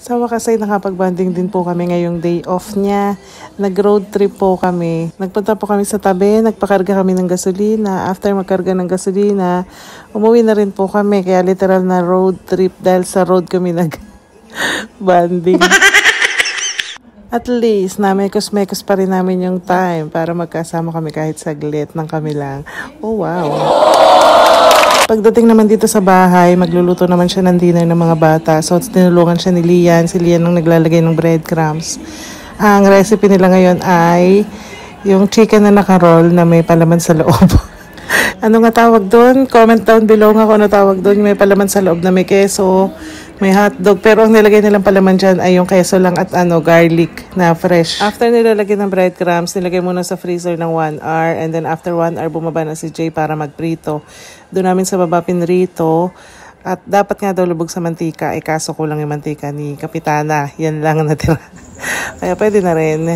Sa wakas ay nakapag-bonding din po kami ngayong day off niya. Nag-road trip po kami. Nagpunta po kami sa tabi, nagpakarga kami ng gasolina. After magkarga ng gasolina, umuwi na rin po kami. Kaya literal na road trip dahil sa road kami nag-bonding. At least, namekos-mekos pa rin namin yung time para magkasama kami kahit saglit ng kami lang. Oh, wow! Pagdating naman dito sa bahay, magluluto naman siya ng dinner ng mga bata. So, tinulungan siya ni Lian. Si Lian ang naglalagay ng breadcrumbs. Ang recipe nila ngayon ay yung chicken na naka-roll na may palaman sa loob. Ano nga tawag doon? Comment down below nga kung ano tawag doon. May palaman sa loob na may keso, may hotdog. Pero ang nilagay nilang palaman dyan ay yung keso lang at garlic na fresh. After nilalagay ng breadcrumbs, nilagay muna sa freezer ng 1 hour. And then after 1 hour, bumaba na si Jay para magprito. Doon namin sa baba pinrito. At dapat nga daw lubog sa mantika. Kaso kulang yung mantika ni Kapitana. Yan lang natira. Kaya pwede na rin.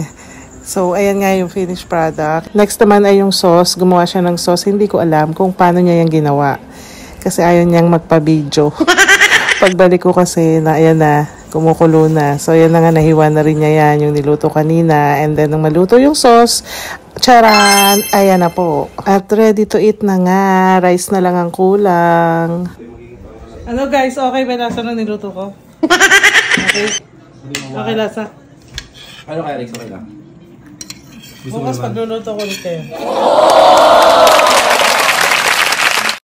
So, ayan nga yung finished product. Next naman ay yung sauce. Gumawa siya ng sauce. Hindi ko alam kung paano niya yung ginawa. Kasi ayaw niyang magpa-video. Pagbalik ko kasi na ayan na, kumukulo na. So, ayan na nga, nahiwa na rin niya yan, yung niluto kanina. And then, nung maluto yung sauce, charan! Ayan na po. At ready to eat na nga. Rice na lang ang kulang. Ano guys, okay ba lasa ng niluto ko? Okay? Okay lasa? Ano kaya Rex? Okay lang. Bukas pagluluto ko ulit kayo.